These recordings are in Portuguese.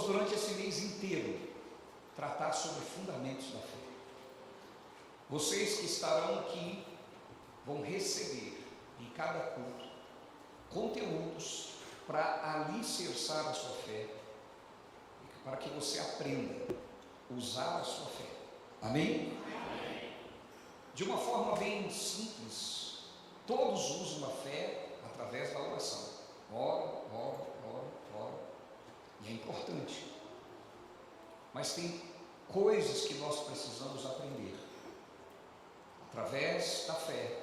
durante esse mês inteiro tratar sobre fundamentos da fé. Vocês que estarão aqui vão receber em cada culto conteúdos para alicerçar a sua fé, para que você aprenda a usar a sua fé. Amém? Amém. De uma forma bem simples, todos usam a fé através da oração. Ora. E é importante. Mas tem coisas que nós precisamos aprender através da fé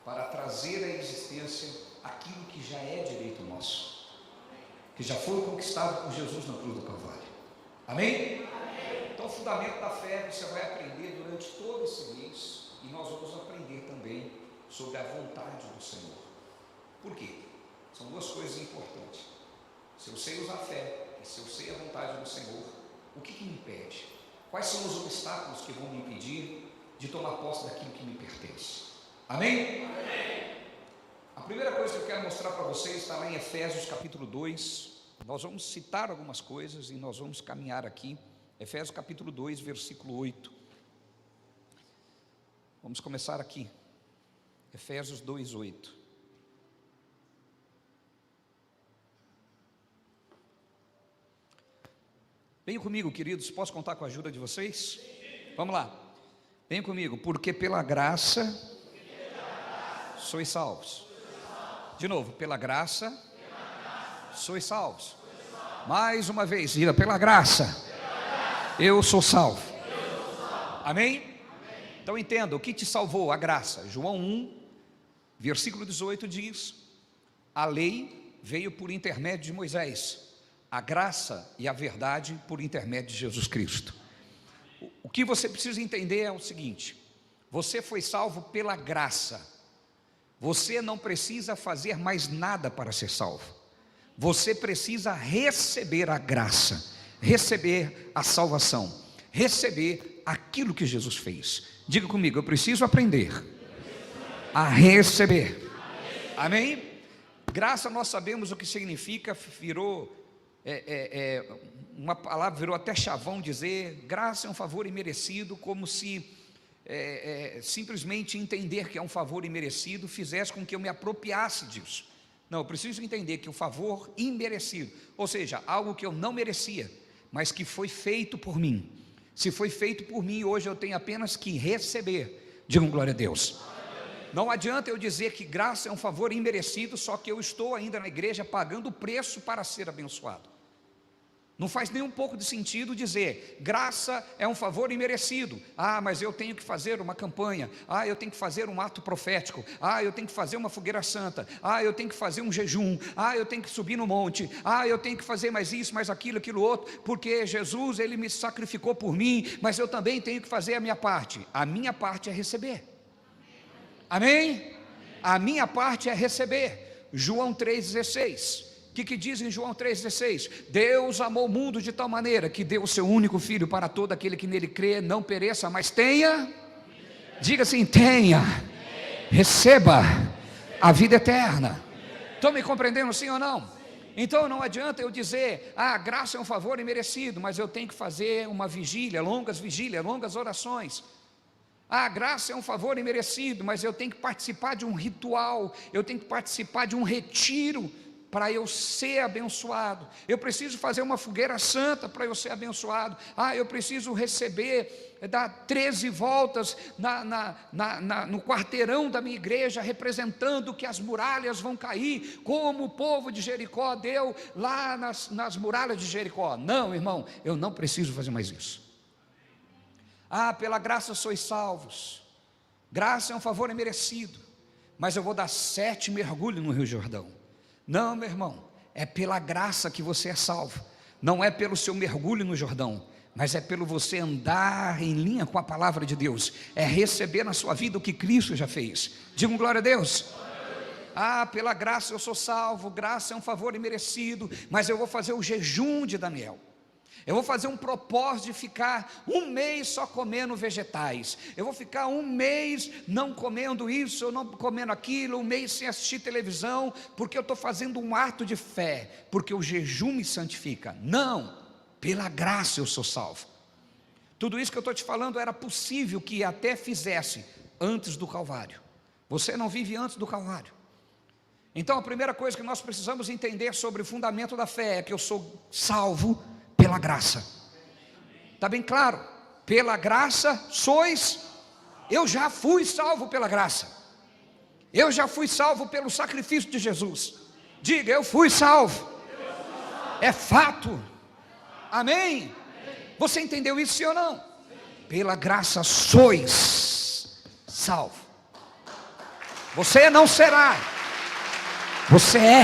para trazer à existência aquilo que já é direito nosso, que já foi conquistado por Jesus na cruz do Calvário. Amém? Amém. Então o fundamento da fé você vai aprender durante todo esse mês, e nós vamos aprender também sobre a vontade do Senhor. Por quê? São duas coisas importantes. Se eu sei usar a fé e se eu sei a vontade do Senhor, o que me impede? Quais são os obstáculos que vão me impedir de tomar posse daquilo que me pertence? Amém? Amém. A primeira coisa que eu quero mostrar para vocês está lá em Efésios capítulo 2. Nós vamos citar algumas coisas e nós vamos caminhar aqui. Efésios capítulo 2, versículo 8. Vamos começar aqui. Efésios 2, 8. Venham comigo, queridos, posso contar com a ajuda de vocês? Vamos lá, venham comigo. Porque pela graça sois salvos. De novo, pela graça sois salvos. Mais uma vez, diga, pela graça eu sou salvo. Amém? Então entenda, o que te salvou? A graça. João 1, versículo 18 diz: a lei veio por intermédio de Moisés, a graça e a verdade por intermédio de Jesus Cristo. O que você precisa entender é o seguinte: você foi salvo pela graça. Você não precisa fazer mais nada para ser salvo. Você precisa receber a graça, receber a salvação, receber aquilo que Jesus fez. Diga comigo, eu preciso aprender a receber. Amém? Graça, nós sabemos o que significa, virou uma palavra, virou até chavão dizer, graça é um favor imerecido, como se simplesmente entender que é um favor imerecido fizesse com que eu me apropriasse disso. Não, eu preciso entender que o favor imerecido, ou seja, algo que eu não merecia, mas que foi feito por mim. Se foi feito por mim, hoje eu tenho apenas que receber. Digam glória a Deus. Não adianta eu dizer que graça é um favor imerecido, só que eu estou ainda na igreja pagando o preço para ser abençoado. Não faz nem um pouco de sentido dizer, graça é um favor imerecido. Ah, mas eu tenho que fazer uma campanha. Ah, eu tenho que fazer um ato profético. Ah, eu tenho que fazer uma fogueira santa. Ah, eu tenho que fazer um jejum. Ah, eu tenho que subir no monte. Ah, eu tenho que fazer mais isso, mais aquilo, aquilo outro, porque Jesus, Ele me sacrificou por mim, mas eu também tenho que fazer a minha parte. A minha parte é receber. Amém? A minha parte é receber. João 3,16. O que diz em João 3,16? Deus amou o mundo de tal maneira que deu o seu único filho para todo aquele que nele crê, não pereça, mas tenha, diga assim, tenha, receba a vida eterna. Estão me compreendendo, sim ou não? Então não adianta eu dizer, a graça é um favor imerecido, mas eu tenho que fazer uma vigília, longas orações. A graça é um favor imerecido, mas eu tenho que participar de um ritual, eu tenho que participar de um retiro para eu ser abençoado. Eu preciso fazer uma fogueira santa para eu ser abençoado. Ah, eu preciso receber, dar 13 voltas no quarteirão da minha igreja, representando que as muralhas vão cair, como o povo de Jericó deu lá nas muralhas de Jericó. Não, irmão, eu não preciso fazer mais isso. Ah, pela graça sois salvos. Graça é um favor imerecido, mas eu vou dar 7 mergulhos no Rio Jordão. Não, meu irmão, é pela graça que você é salvo. Não é pelo seu mergulho no Jordão, mas é pelo você andar em linha com a palavra de Deus. É receber na sua vida o que Cristo já fez. Digam glória a Deus. Ah, pela graça eu sou salvo. Graça é um favor imerecido, mas eu vou fazer o jejum de Daniel. Eu vou fazer um propósito de ficar um mês só comendo vegetais. Eu vou ficar um mês não comendo isso, ou não comendo aquilo, um mês sem assistir televisão, porque eu estou fazendo um ato de fé, porque o jejum me santifica. Não, pela graça eu sou salvo. Tudo isso que eu estou te falando era possível que até fizesse antes do Calvário. Você não vive antes do Calvário. Então a primeira coisa que nós precisamos entender sobre o fundamento da fé é que eu sou salvo pela graça. Está bem claro? Pela graça sois. Eu já fui salvo pela graça. Eu já fui salvo pelo sacrifício de Jesus. Diga, eu fui salvo. É fato. Amém? Você entendeu isso, sim ou não? Pela graça sois salvo. Você não será. Você é.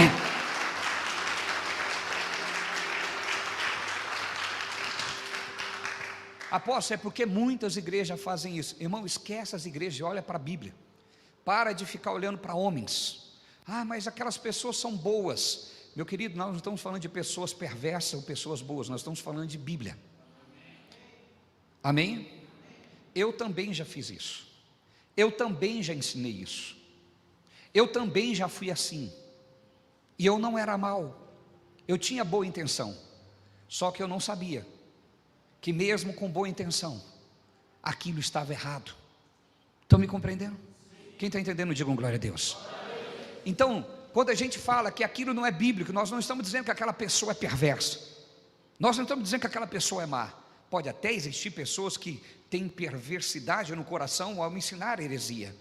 Apóstolo, é porque muitas igrejas fazem isso. Irmão, esquece as igrejas e olha para a Bíblia. Para de ficar olhando para homens. Ah, mas aquelas pessoas são boas. Meu querido, nós não estamos falando de pessoas perversas ou pessoas boas. Nós estamos falando de Bíblia. Amém? Eu também já fiz isso. Eu também já ensinei isso. Eu também já fui assim. E eu não era mau. Eu tinha boa intenção. Só que eu não sabia que mesmo com boa intenção, aquilo estava errado. Estão me compreendendo? Quem está entendendo, digam glória a Deus. Então, quando a gente fala que aquilo não é bíblico, nós não estamos dizendo que aquela pessoa é perversa. Nós não estamos dizendo que aquela pessoa é má. Pode até existir pessoas que têm perversidade no coração ao ensinar heresia.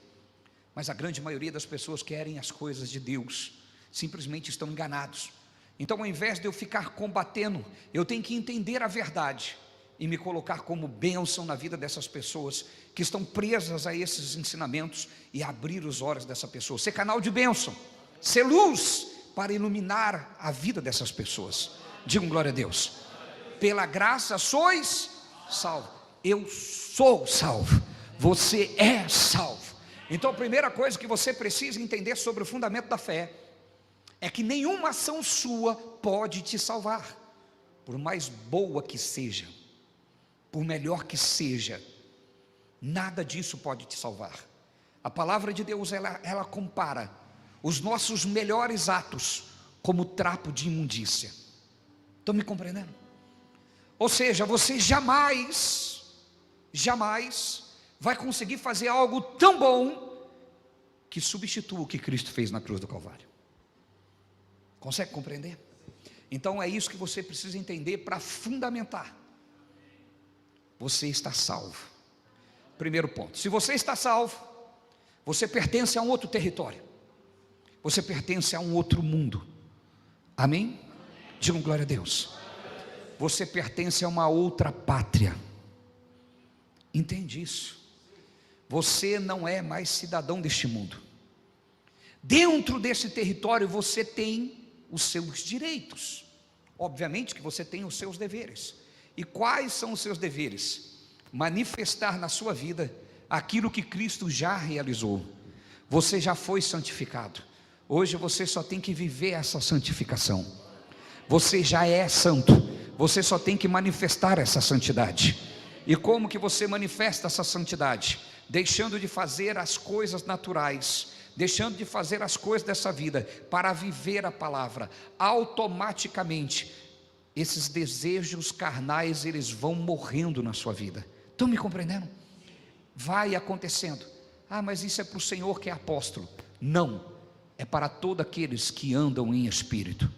Mas a grande maioria das pessoas querem as coisas de Deus, simplesmente estão enganados. Então, ao invés de eu ficar combatendo, eu tenho que entender a verdade e me colocar como bênção na vida dessas pessoas que estão presas a esses ensinamentos e abrir os olhos dessa pessoa, ser canal de bênção, ser luz para iluminar a vida dessas pessoas. Digam glória a Deus. Pela graça sois salvo. Eu sou salvo. Você é salvo. Então a primeira coisa que você precisa entender sobre o fundamento da fé é que nenhuma ação sua pode te salvar, por mais boa que seja, por melhor que seja, nada disso pode te salvar. A palavra de Deus, ela compara os nossos melhores atos como trapo de imundícia. Estão me compreendendo? Ou seja, você jamais vai conseguir fazer algo tão bom que substitua o que Cristo fez na cruz do Calvário. Consegue compreender? Então é isso que você precisa entender para fundamentar. Você está salvo. Primeiro ponto, se você está salvo, você pertence a um outro território, você pertence a um outro mundo. Amém? Digam glória a Deus. Você pertence a uma outra pátria. Entende isso? Você não é mais cidadão deste mundo. Dentro desse território você tem os seus direitos. Obviamente que você tem os seus deveres. E quais são os seus deveres? Manifestar na sua vida aquilo que Cristo já realizou. Você já foi santificado. Hoje você só tem que viver essa santificação. Você já é santo. Você só tem que manifestar essa santidade. E como que você manifesta essa santidade? Deixando de fazer as coisas naturais, deixando de fazer as coisas dessa vida, para viver a palavra. Automaticamente esses desejos carnais, eles vão morrendo na sua vida. Estão me compreendendo? Vai acontecendo. Ah, mas isso é para o Senhor que é apóstolo. Não, é para todos aqueles que andam em espírito.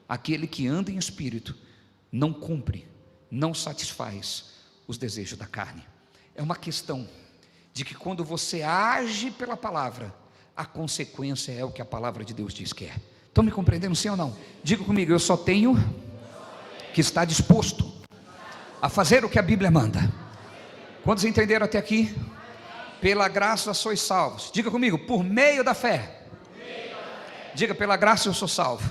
Aquele que anda em espírito não cumpre, não satisfaz os desejos da carne. É uma questão de que quando você age pela palavra, a consequência é o que a palavra de Deus diz que é. Estão me compreendendo, sim ou não? Diga comigo, eu só tenho que estar disposto a fazer o que a Bíblia manda. Quantos entenderam até aqui? Pela graça sois salvos. Diga comigo, por meio da fé. Diga, pela graça eu sou salvo.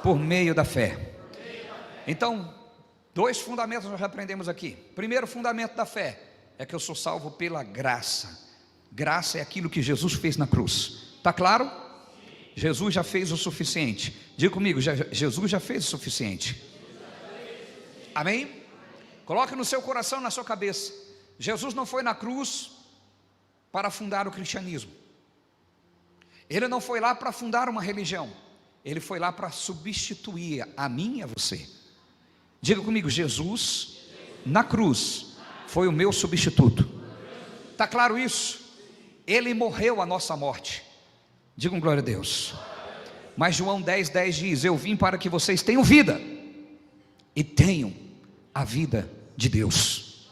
Por meio da fé. Então, dois fundamentos nós já aprendemos aqui. Primeiro fundamento da fé é que eu sou salvo pela graça. Graça é aquilo que Jesus fez na cruz. Está claro? Jesus já fez o suficiente. Diga comigo, Jesus já fez o suficiente. Amém? Coloque no seu coração, na sua cabeça: Jesus não foi na cruz para fundar o cristianismo. Ele não foi lá para fundar uma religião. Ele foi lá para substituir a mim e a você. Diga comigo: Jesus na cruz foi o meu substituto. Está claro isso? Ele morreu a nossa morte. Digam glória a Deus. Mas João 10:10 diz: eu vim para que vocês tenham vida e tenham a vida de Deus.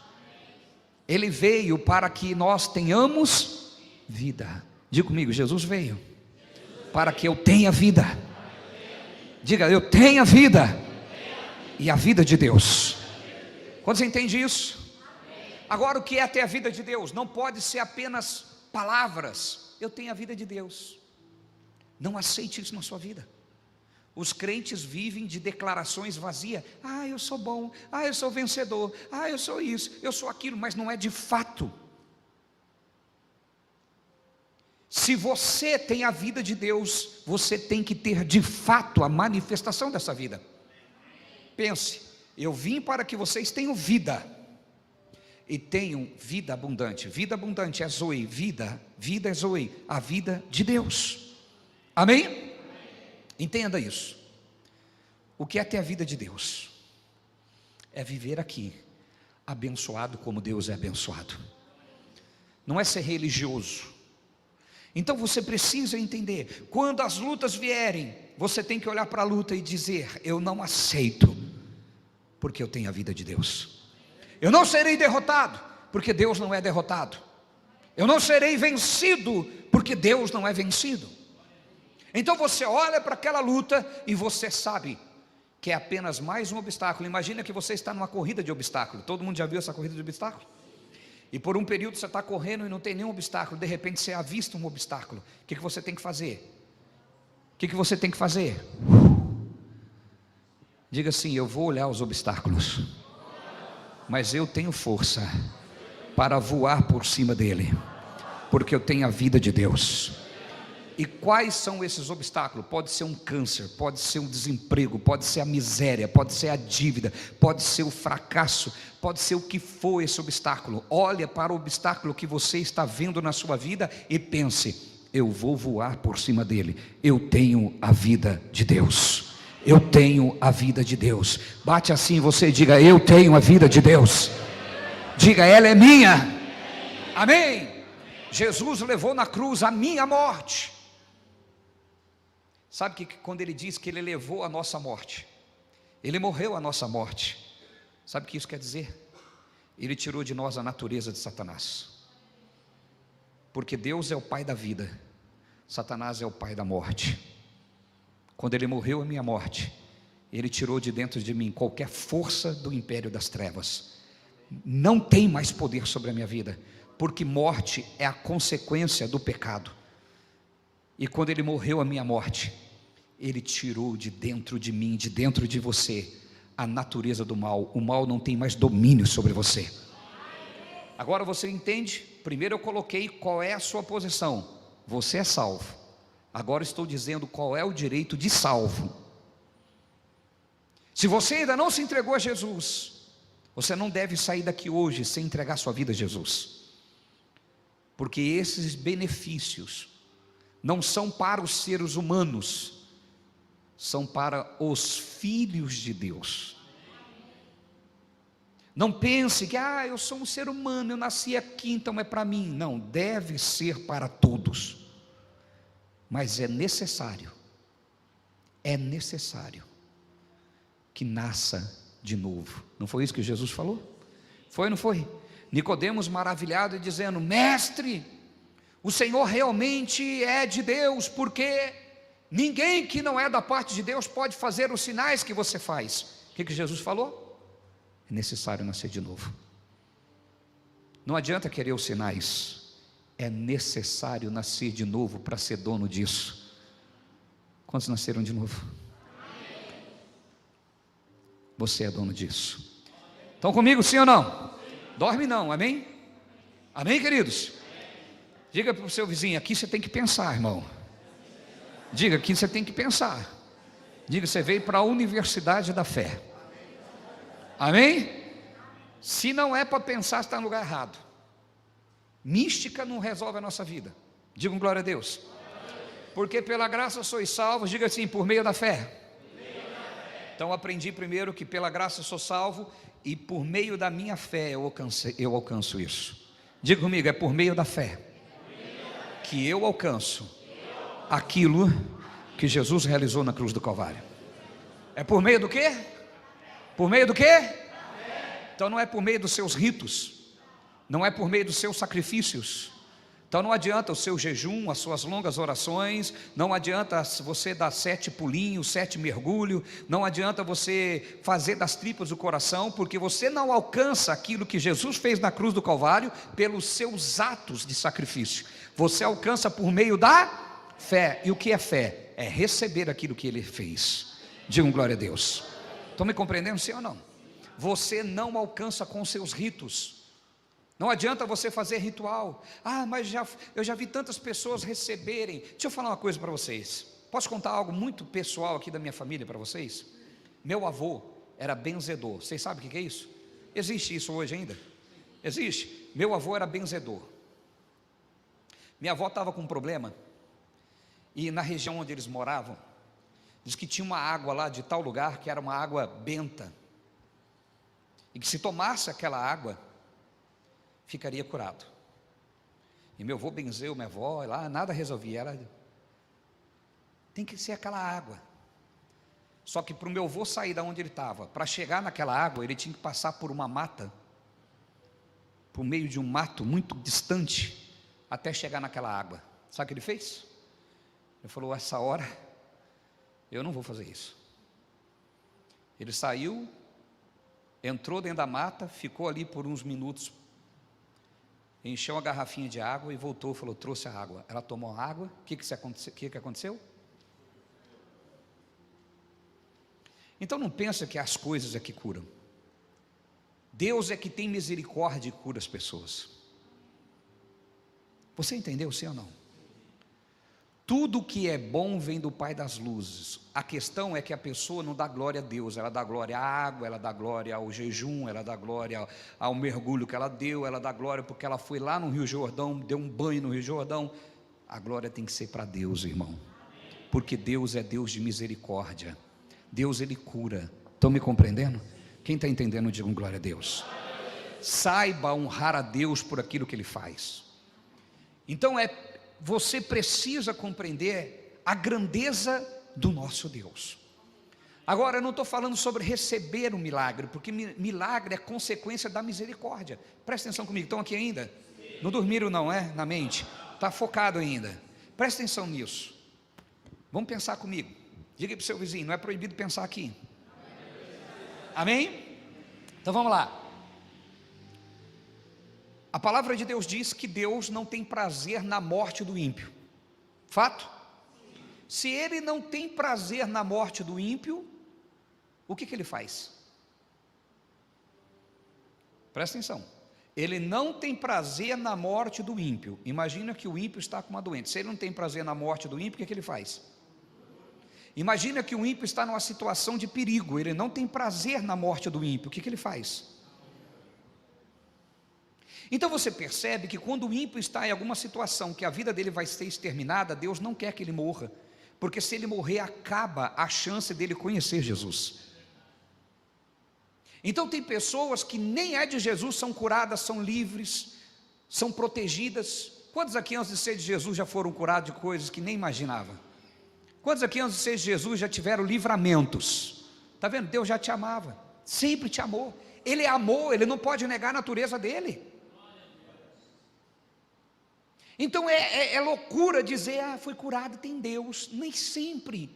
Ele veio para que nós tenhamos vida. Diga comigo: Jesus veio para que eu tenha vida. Diga: eu tenho a vida e a vida de Deus. Quando você entende isso? Agora, o que é ter a vida de Deus? Não pode ser apenas palavras. Eu tenho a vida de Deus. Não aceite isso na sua vida. Os crentes vivem de declarações vazias. Ah, eu sou bom. Ah, eu sou vencedor. Ah, eu sou isso, eu sou aquilo. Mas não é de fato. Se você tem a vida de Deus, você tem que ter de fato a manifestação dessa vida. Pense: eu vim para que vocês tenham vida e tenham vida abundante. Vida abundante é Zoe, vida é Zoe, a vida de Deus. Amém? Entenda isso. O que é ter a vida de Deus? É viver aqui abençoado como Deus é abençoado. Não é ser religioso. Então você precisa entender: quando as lutas vierem, você tem que olhar para a luta e dizer: eu não aceito, porque eu tenho a vida de Deus. Eu não serei derrotado, porque Deus não é derrotado. Eu não serei vencido, porque Deus não é vencido. Então você olha para aquela luta e você sabe que é apenas mais um obstáculo. Imagina que você está numa corrida de obstáculo. Todo mundo já viu essa corrida de obstáculo? E por um período você está correndo e não tem nenhum obstáculo. De repente você avista um obstáculo. O que você tem que fazer? O que você tem que fazer? Diga assim: eu vou olhar os obstáculos, mas eu tenho força para voar por cima dele, porque eu tenho a vida de Deus. E quais são esses obstáculos? Pode ser um câncer, pode ser um desemprego, pode ser a miséria, pode ser a dívida, pode ser o fracasso, pode ser o que for esse obstáculo. Olha para o obstáculo que você está vendo na sua vida e pense: eu vou voar por cima dele. Eu tenho a vida de Deus. Eu tenho a vida de Deus. Bate assim, você diga: eu tenho a vida de Deus. Diga: ela é minha. Amém? Jesus levou na cruz a minha morte. Sabe que quando ele diz que ele levou a nossa morte, ele morreu a nossa morte, sabe o que isso quer dizer? Ele tirou de nós a natureza de Satanás. Porque Deus é o pai da vida, Satanás é o pai da morte. Quando ele morreu a minha morte, ele tirou de dentro de mim qualquer força do império das trevas. Não tem mais poder sobre a minha vida, porque morte é a consequência do pecado. E quando ele morreu a minha morte, ele tirou de dentro de mim, de dentro de você, a natureza do mal. O mal não tem mais domínio sobre você. Agora você entende? Primeiro eu coloquei qual é a sua posição. Você é salvo. Agora estou dizendo qual é o direito de salvo. Se você ainda não se entregou a Jesus, você não deve sair daqui hoje sem entregar sua vida a Jesus. Porque esses benefícios não são para os seres humanos, são para os filhos de Deus. Não pense que eu sou um ser humano, eu nasci aqui, então é para mim. Não, deve ser para todos. Mas é necessário que nasça de novo. Não foi isso que Jesus falou? Foi ou não foi? Nicodemos maravilhado e dizendo: mestre, o Senhor realmente é de Deus, porque ninguém que não é da parte de Deus pode fazer os sinais que você faz. O que Jesus falou? É necessário nascer de novo. Não adianta querer os sinais, é necessário nascer de novo para ser dono disso. Quantos nasceram de novo? Você é dono disso. Estão comigo, sim ou não? Dorme não, amém? Amém, queridos? Diga para o seu vizinho: aqui você tem que pensar, irmão. Diga: aqui você tem que pensar. Diga: você veio para a universidade da fé. Amém? Se não é para pensar, está no lugar errado. Mística não resolve a nossa vida. Digam glória a Deus. Porque pela graça sois salvos, diga assim, por meio da fé. Então aprendi primeiro que pela graça sou salvo, e por meio da minha fé eu alcanço isso. Diga comigo, é por meio da fé que eu alcanço aquilo que Jesus realizou na cruz do Calvário. É por meio do quê? Por meio do quê? Então não é por meio dos seus ritos, não é por meio dos seus sacrifícios. Então não adianta o seu jejum, as suas longas orações, não adianta você dar 7 pulinhos, 7 mergulhos, não adianta você fazer das tripas do coração, porque você não alcança aquilo que Jesus fez na cruz do Calvário pelos seus atos de sacrifício. Você alcança por meio da fé. E o que é fé? É receber aquilo que Ele fez. Digam glória a Deus. Estão me compreendendo, sim ou não? Você não alcança com seus ritos. Não adianta você fazer ritual. Mas eu já vi tantas pessoas receberem. Deixa eu falar uma coisa para vocês. Posso contar algo muito pessoal aqui da minha família para vocês? Meu avô era benzedor. Vocês sabem o que é isso? Existe isso hoje ainda? Existe. Meu avô era benzedor. Minha avó estava com um problema. E na região onde eles moravam, diz que tinha uma água lá de tal lugar que era uma água benta. E que se tomasse aquela água, ficaria curado. E meu avô benzeu minha avó, lá nada resolvia, tem que ser aquela água. Só que para o meu avô sair da onde ele estava, para chegar naquela água, ele tinha que passar por uma mata, por meio de um mato muito distante, até chegar naquela água. Sabe o que ele fez? Ele falou, essa hora, eu não vou fazer isso. Ele saiu, entrou dentro da mata, ficou ali por uns minutos, encheu uma garrafinha de água e voltou, falou, trouxe a água. Ela tomou a água. O que aconteceu? Então não pensa que as coisas é que curam. Deus é que tem misericórdia e cura as pessoas. Você entendeu, sim ou não? Tudo que é bom vem do Pai das luzes. A questão é que a pessoa não dá glória a Deus, ela dá glória à água, ela dá glória ao jejum, ela dá glória ao mergulho que ela deu, ela dá glória porque ela foi lá no Rio Jordão, deu um banho no Rio Jordão. A glória tem que ser para Deus, irmão, porque Deus é Deus de misericórdia. Deus, Ele cura. Estão me compreendendo? Quem está entendendo, digam glória a Deus. Saiba honrar a Deus por aquilo que Ele faz. Então você precisa compreender a grandeza do nosso Deus. Agora eu não estou falando sobre receber o milagre, porque milagre é consequência da misericórdia. Presta atenção comigo, estão aqui ainda? Não dormiram não, na mente? Está focado ainda? Presta atenção nisso. Vamos pensar comigo. Diga para o seu vizinho, não é proibido pensar aqui. Amém? Então vamos lá. A palavra de Deus diz que Deus não tem prazer na morte do ímpio. Fato? Se Ele não tem prazer na morte do ímpio, o que Ele faz? Presta atenção. Ele não tem prazer na morte do ímpio. Imagina que o ímpio está com uma doença. Se ele não tem prazer na morte do ímpio, o que Ele faz? Imagina que o ímpio está numa situação de perigo. Ele não tem prazer na morte do ímpio. O que Ele faz? Então você percebe que quando o ímpio está em alguma situação que a vida dele vai ser exterminada, Deus não quer que ele morra, porque se ele morrer acaba a chance dele conhecer Jesus. Então tem pessoas que nem é de Jesus, são curadas, são livres, são protegidas. Quantos aqui antes de ser de Jesus já foram curados de coisas que nem imaginava? Quantos aqui antes de ser de Jesus já tiveram livramentos? Está vendo? Deus já te amava, sempre te amou. Ele amou, Ele não pode negar a natureza dEle. Então é loucura dizer, foi curada, tem Deus. Nem sempre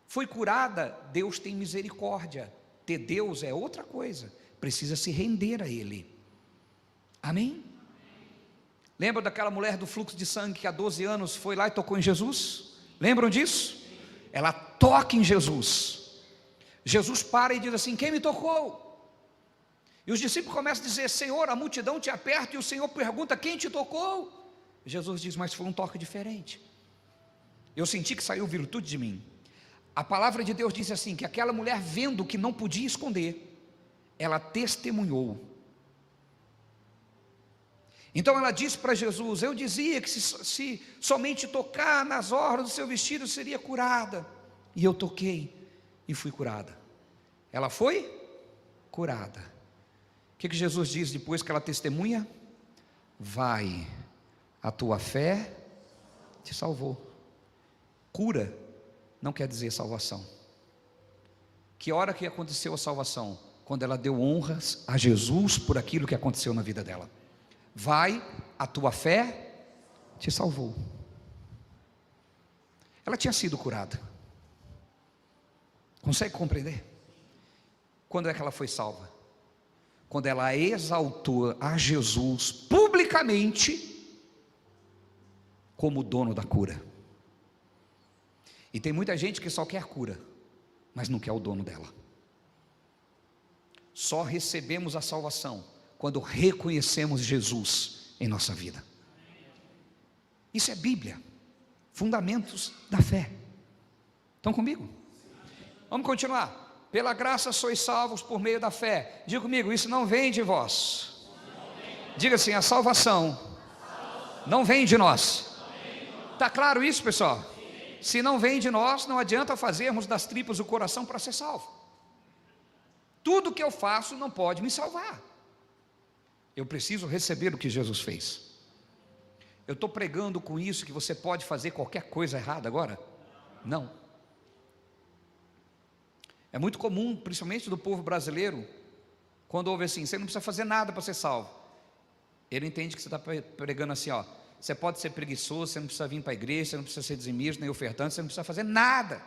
foi curada, Deus tem misericórdia. Ter Deus é outra coisa, precisa se render a Ele. Amém? Lembra daquela mulher do fluxo de sangue que há 12 anos foi lá e tocou em Jesus? Lembram disso? Ela toca em Jesus. Jesus para e diz assim, quem me tocou? E os discípulos começam a dizer, Senhor, a multidão te aperta, e o Senhor pergunta, quem te tocou? Jesus diz, mas foi um toque diferente. Eu senti que saiu virtude de mim. A palavra de Deus diz assim, que aquela mulher vendo que não podia esconder, ela testemunhou. Então ela disse para Jesus: eu dizia que se somente tocar nas orlas do seu vestido seria curada, e eu toquei e fui curada. Ela foi curada. O que Jesus diz depois que ela testemunha? Vai, a tua fé te salvou. Cura não quer dizer salvação. Que hora que aconteceu a salvação? Quando ela deu honras a Jesus por aquilo que aconteceu na vida dela. Vai, a tua fé te salvou. Ela tinha sido curada. Consegue compreender? Quando é que ela foi salva? Quando ela exaltou a Jesus publicamente como o dono da cura. E tem muita gente que só quer cura, mas não quer o dono dela. Só recebemos a salvação quando reconhecemos Jesus em nossa vida. Isso é Bíblia, fundamentos da fé. Estão comigo? Vamos continuar. Pela graça sois salvos por meio da fé. Diga comigo, isso não vem de vós. Diga assim, a salvação não vem de nós. Está claro isso, pessoal? Se não vem de nós, não adianta fazermos das tripas o coração para ser salvo. Tudo que eu faço não pode me salvar. Eu preciso receber o que Jesus fez. Eu estou pregando com isso que você pode fazer qualquer coisa errada agora? Não. É muito comum, principalmente do povo brasileiro, quando ouve assim, você não precisa fazer nada para ser salvo. Ele entende que você está pregando assim, ó, você pode ser preguiçoso, você não precisa vir para a igreja, você não precisa ser dizimista, nem ofertante, você não precisa fazer nada.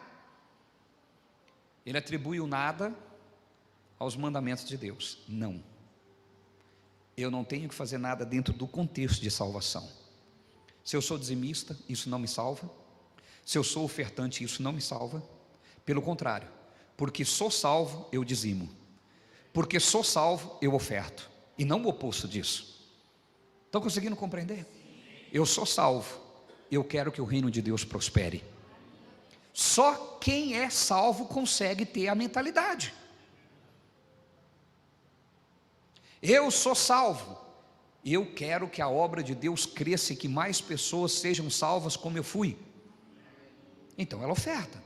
Ele atribui o nada aos mandamentos de Deus. Não. Eu não tenho que fazer nada dentro do contexto de salvação. Se eu sou dizimista, isso não me salva. Se eu sou ofertante, isso não me salva. Pelo contrário, porque sou salvo, eu dizimo. Porque sou salvo, eu oferto. E não o oposto disso. Estão conseguindo compreender? Eu sou salvo, eu quero que o reino de Deus prospere. Só quem é salvo consegue ter a mentalidade. Eu sou salvo, eu quero que a obra de Deus cresça e que mais pessoas sejam salvas como eu fui. Então ela oferta.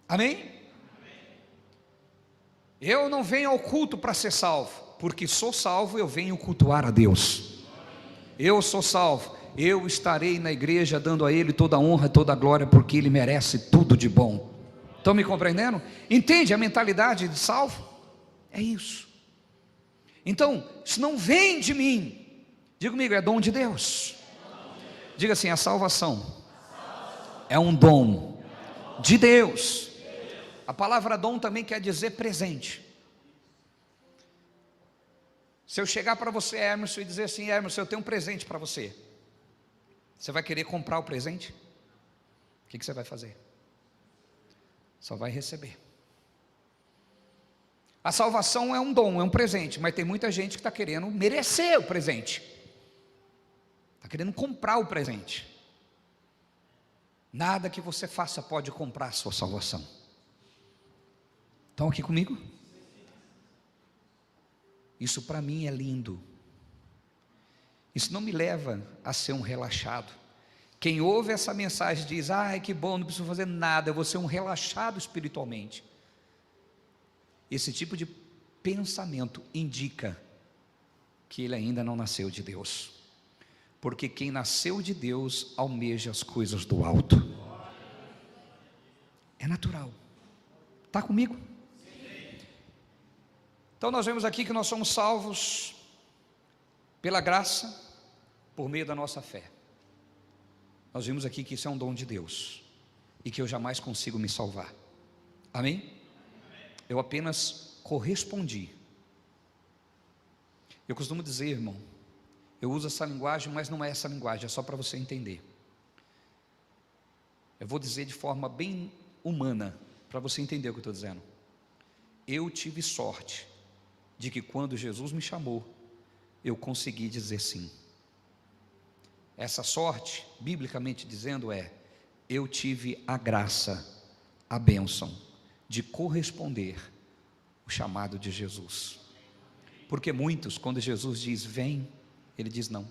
Amém? Eu não venho ao culto para ser salvo, porque sou salvo, eu venho cultuar a Deus. Eu sou salvo, eu estarei na igreja dando a Ele toda a honra, toda a glória, porque Ele merece tudo de bom. Estão me compreendendo? Entende a mentalidade de salvo? É isso. Então, isso não vem de mim. Diga comigo, é dom de Deus. Diga assim, a salvação é um dom de Deus. A palavra dom também quer dizer presente. Se eu chegar para você, Emerson, e dizer assim, Emerson, eu tenho um presente para você, você vai querer comprar o presente? O que você vai fazer? Só vai receber. A salvação é um dom, é um presente, mas tem muita gente que está querendo merecer o presente, está querendo comprar o presente. Nada que você faça pode comprar a sua salvação. Estão aqui comigo? Isso para mim é lindo. Isso não me leva a ser um relaxado. Quem ouve essa mensagem diz, ai que bom, não preciso fazer nada, eu vou ser um relaxado espiritualmente. Esse tipo de pensamento indica que ele ainda não nasceu de Deus. Porque quem nasceu de Deus almeja as coisas do alto. É natural. Está comigo? Então nós vemos aqui que nós somos salvos pela graça, por meio da nossa fé. Nós vimos aqui que isso é um dom de Deus e que eu jamais consigo me salvar. Amém? Eu apenas correspondi. Eu costumo dizer, irmão, eu uso essa linguagem, mas não é essa linguagem, é só para você entender. Eu vou dizer de forma bem humana, para você entender o que eu estou dizendo. Eu tive sorte de que quando Jesus me chamou, eu consegui dizer sim. Essa sorte, biblicamente dizendo, eu tive a graça, a bênção de corresponder o chamado de Jesus. Porque muitos, quando Jesus diz vem, ele diz não.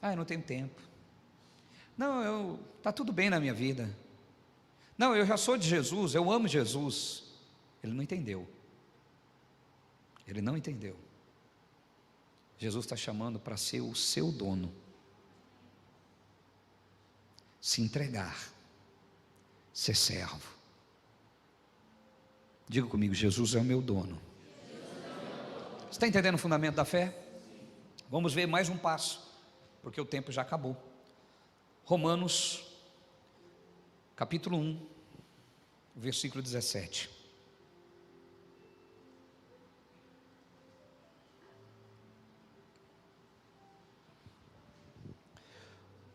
Eu não tenho tempo. Não, está tudo bem na minha vida. Não, eu já sou de Jesus, eu amo Jesus. Ele não entendeu. Ele não entendeu. Jesus está chamando para ser o seu dono. Se entregar. Ser servo. Diga comigo, Jesus é o meu dono. Você está entendendo o fundamento da fé? Vamos ver mais um passo, porque o tempo já acabou. Romanos, capítulo 1, versículo 17.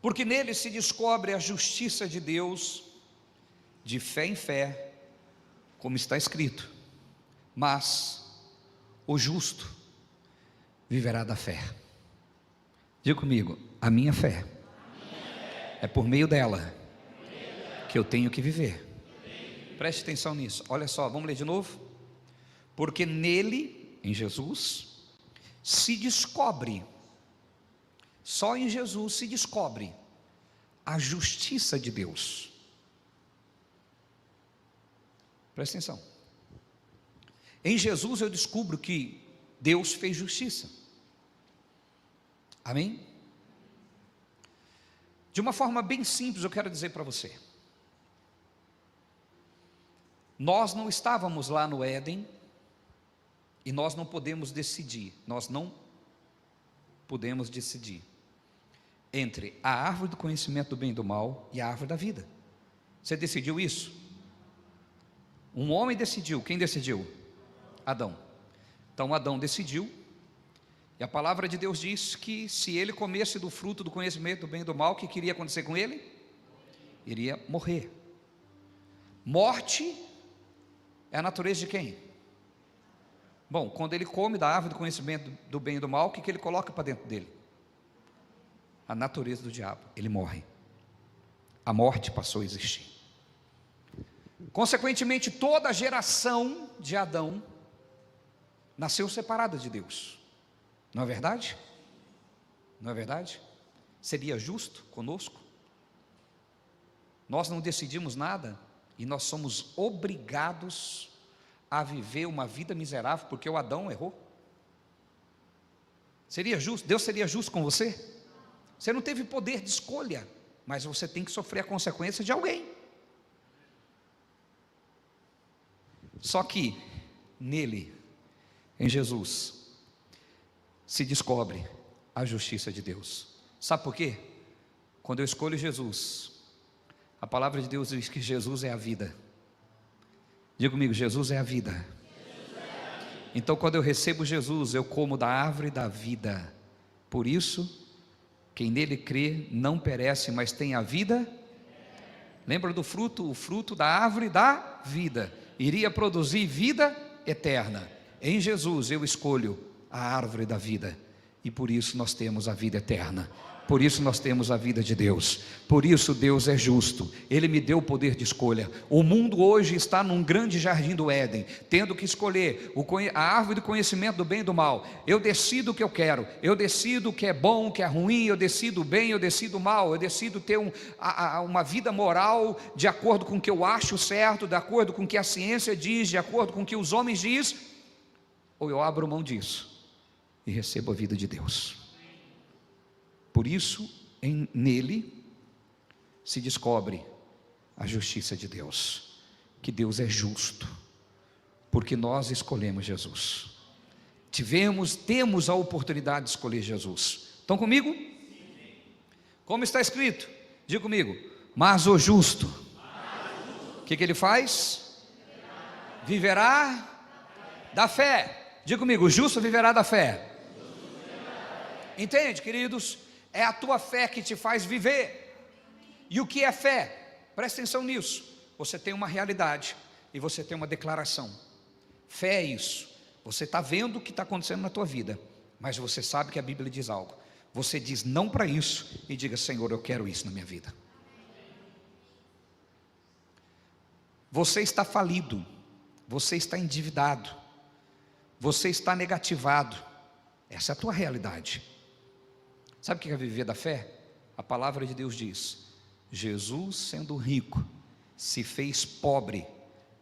Porque nele se descobre a justiça de Deus, de fé em fé, como está escrito: mas o justo viverá da fé. Diga comigo, a minha fé é por meio dela que eu tenho que viver. Preste atenção nisso, olha só, vamos ler de novo. Porque nele, em Jesus, se descobre, só em Jesus se descobre a justiça de Deus. Presta atenção. Em Jesus eu descubro que Deus fez justiça. Amém? De uma forma bem simples eu quero dizer para você. Nós não estávamos lá no Éden e nós não podemos decidir. Nós não podemos decidir entre a árvore do conhecimento do bem e do mal e a árvore da vida. Você decidiu isso? Um homem decidiu. Quem decidiu? Adão. Então Adão decidiu, e a palavra de Deus diz que se ele comesse do fruto do conhecimento do bem e do mal, o que queria acontecer com ele? Iria morrer. Morte é a natureza de quem? Bom, quando ele come da árvore do conhecimento do bem e do mal, o que ele coloca para dentro dele? A natureza do diabo, ele morre. A morte passou a existir. Consequentemente, toda a geração de Adão nasceu separada de Deus. Não é verdade? Não é verdade? Seria justo conosco? Nós não decidimos nada e nós somos obrigados a viver uma vida miserável porque o Adão errou. Seria justo? Deus seria justo com você? Você não teve poder de escolha, mas você tem que sofrer a consequência de alguém. Só que nele, em Jesus, se descobre a justiça de Deus. Sabe por quê? Quando eu escolho Jesus, a palavra de Deus diz que Jesus é a vida. Diga comigo, Jesus é a vida. Então quando eu recebo Jesus, eu como da árvore da vida. Por isso, quem nele crê não perece, mas tem a vida. Lembra do fruto? O fruto da árvore da vida iria produzir vida eterna. Em Jesus eu escolho a árvore da vida, e por isso nós temos a vida eterna. Por isso nós temos a vida de Deus. Por isso Deus é justo. Ele me deu o poder de escolha. O mundo hoje está num grande jardim do Éden, tendo que escolher a árvore do conhecimento do bem e do mal. Eu decido o que eu quero. Eu decido o que é bom, o que é ruim. Eu decido o bem, eu decido o mal. Eu decido ter uma vida moral de acordo com o que eu acho certo, de acordo com o que a ciência diz, de acordo com o que os homens dizem. Ou eu abro mão disso e recebo a vida de Deus. Por isso, nele se descobre a justiça de Deus, que Deus é justo, porque nós escolhemos Jesus. Temos a oportunidade de escolher Jesus. Estão comigo? Como está escrito? Diga comigo. Mas o justo, o que ele faz? Viverá da fé. Diga comigo, o justo viverá da fé. Entende, queridos? É a tua fé que te faz viver. E o que é fé? Presta atenção nisso. Você tem uma realidade e você tem uma declaração. Fé é isso. Você está vendo o que está acontecendo na tua vida, mas você sabe que a Bíblia diz algo. Você diz não para isso e diga: Senhor, eu quero isso na minha vida. Você está falido, você está endividado, você está negativado. Essa é a tua realidade. Sabe o que é viver da fé? A palavra de Deus diz: Jesus, sendo rico, se fez pobre,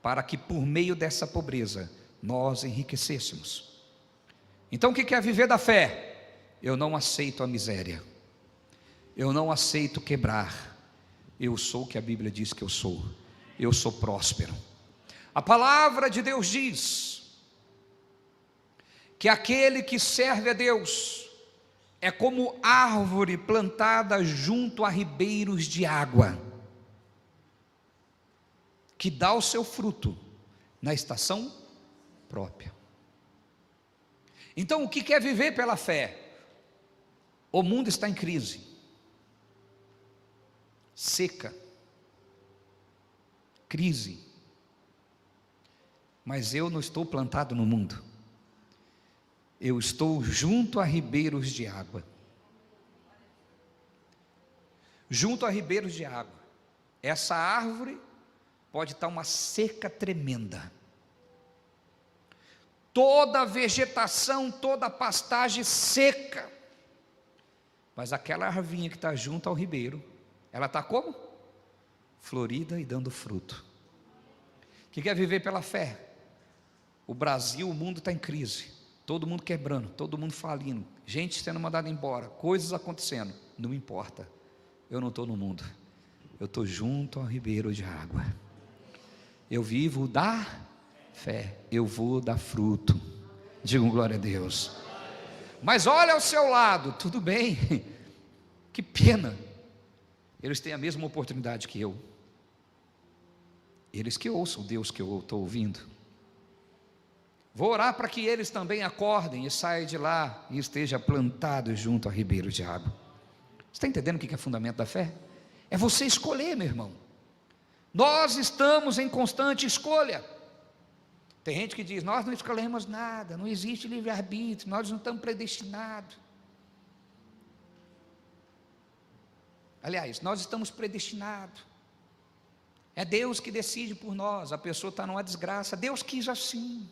para que por meio dessa pobreza nós enriquecêssemos. Então o que é viver da fé? Eu não aceito a miséria, eu não aceito quebrar, eu sou o que a Bíblia diz que eu sou próspero. A palavra de Deus diz que aquele que serve a Deus é como árvore plantada junto a ribeiros de água, que dá o seu fruto na estação própria. Então, o que é viver pela fé? O mundo está em crise, seca, crise, mas eu não estou plantado no mundo, eu estou junto a ribeiros de água. Junto a ribeiros de água. Essa árvore pode estar uma seca tremenda, toda a vegetação, toda a pastagem seca, mas aquela arvinha que está junto ao ribeiro, ela está como? Florida e dando fruto. O que é viver pela fé? O Brasil, o mundo está em crise, todo mundo quebrando, todo mundo falindo, gente sendo mandada embora, coisas acontecendo. Não importa, eu não estou no mundo, eu estou junto ao ribeiro de água. Eu vivo da fé, eu vou dar fruto. Digam glória a Deus. Mas olha ao seu lado, tudo bem, que pena, eles têm a mesma oportunidade que eu, eles que ouçam o Deus que eu estou ouvindo. Vou orar para que eles também acordem e saiam de lá e estejam plantados junto a ribeiro de água. Você está entendendo o que é fundamento da fé? É você escolher, meu irmão. Nós estamos em constante escolha. Tem gente que diz: nós não escolhemos nada, não existe livre-arbítrio, nós não estamos predestinados. Aliás, nós estamos predestinados. É Deus que decide por nós. A pessoa está numa desgraça, Deus quis assim.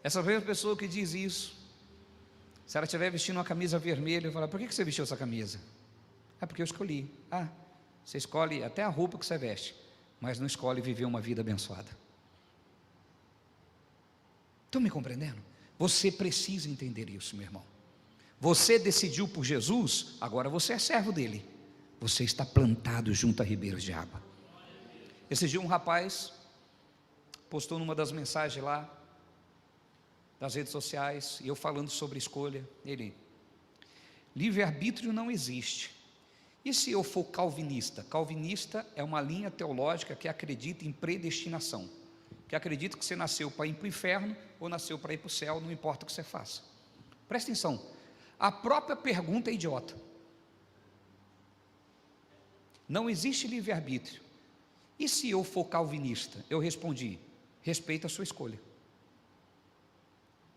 Essa mesma pessoa que diz isso, se ela estiver vestindo uma camisa vermelha, eu falo: por que você vestiu essa camisa? Porque eu escolhi. Você escolhe até a roupa que você veste, mas não escolhe viver uma vida abençoada. Estão me compreendendo? Você precisa entender isso, meu irmão. Você decidiu por Jesus, agora você é servo dele. Você está plantado junto a ribeiros de água. Esse dia um rapaz postou numa das mensagens lá das redes sociais, e eu falando sobre escolha, ele: livre-arbítrio não existe. E se eu for calvinista? Calvinista é uma linha teológica que acredita em predestinação, que acredita que você nasceu para ir para o inferno ou nasceu para ir para o céu, não importa o que você faça. Presta atenção, a própria pergunta é idiota. Não existe livre-arbítrio. E se eu for calvinista? Eu respondi: respeita a sua escolha.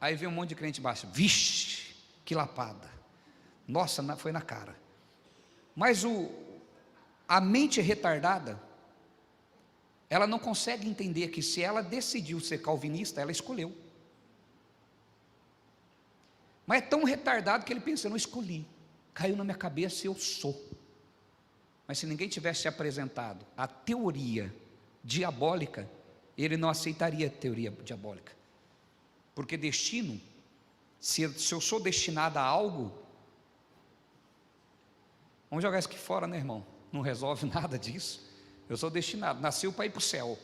Aí veio um monte de crente embaixo: vixe, que lapada, nossa, foi na cara. Mas a mente retardada, ela não consegue entender que se ela decidiu ser calvinista, ela escolheu. Mas é tão retardado que ele pensa: eu não escolhi, caiu na minha cabeça, eu sou. Mas se ninguém tivesse apresentado a teoria diabólica, ele não aceitaria a teoria diabólica. Porque destino, se eu sou destinado a algo, vamos jogar isso aqui fora, né, irmão? Não resolve nada disso. Eu sou destinado, nasceu para ir para o céu.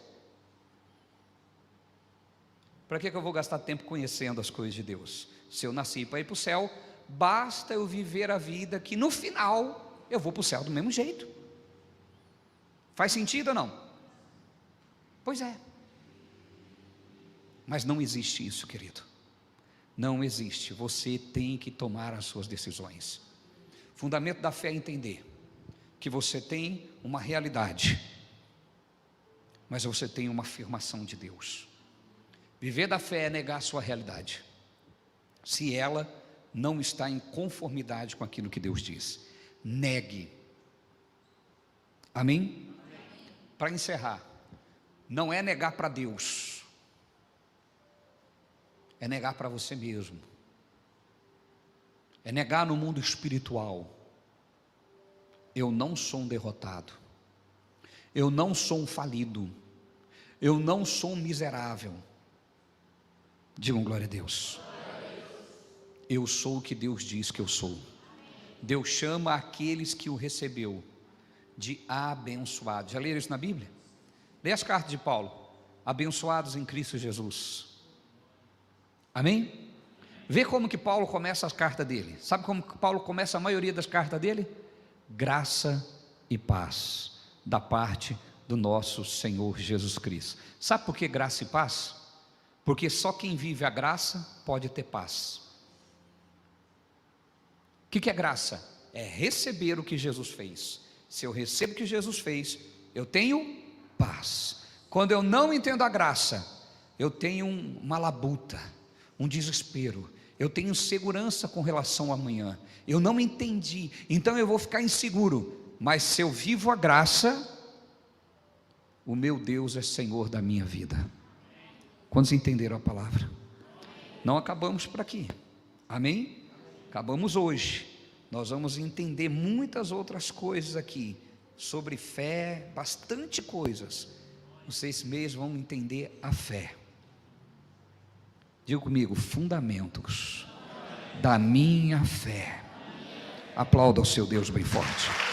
Para que eu vou gastar tempo conhecendo as coisas de Deus? Se eu nasci para ir para o céu, basta eu viver a vida que no final eu vou para o céu do mesmo jeito. Faz sentido ou não? Pois é. Mas não existe isso, querido. Não existe. Você tem que tomar as suas decisões. Fundamento da fé é entender que você tem uma realidade, mas você tem uma afirmação de Deus. Viver da fé é negar a sua realidade, se ela não está em conformidade com aquilo que Deus diz. Negue. Amém? Para encerrar, não é negar para Deus, é negar para você mesmo, é negar no mundo espiritual. Eu não sou um derrotado, eu não sou um falido, eu não sou um miserável. Digam glória a Deus. Eu sou o que Deus diz que eu sou. Deus chama aqueles que o recebeu de abençoados. Já leram isso na Bíblia? Lê as cartas de Paulo: abençoados em Cristo Jesus. Amém? Vê como que Paulo começa as cartas dele. Sabe como que Paulo começa a maioria das cartas dele? Graça e paz da parte do nosso Senhor Jesus Cristo. Sabe por que graça e paz? Porque só quem vive a graça pode ter paz. O que é graça? É receber o que Jesus fez. Se eu recebo o que Jesus fez, eu tenho paz. Quando eu não entendo a graça, eu tenho uma labuta, um desespero, eu tenho segurança com relação ao amanhã. Eu não entendi, então eu vou ficar inseguro. Mas se eu vivo a graça, o meu Deus é Senhor da minha vida. Quantos entenderam a palavra? Não acabamos por aqui, amém? Acabamos hoje. Nós vamos entender muitas outras coisas aqui, sobre fé, bastante coisas. Vocês mesmos vão entender a fé. Diga comigo: fundamentos da minha fé. Aplauda ao seu Deus bem forte.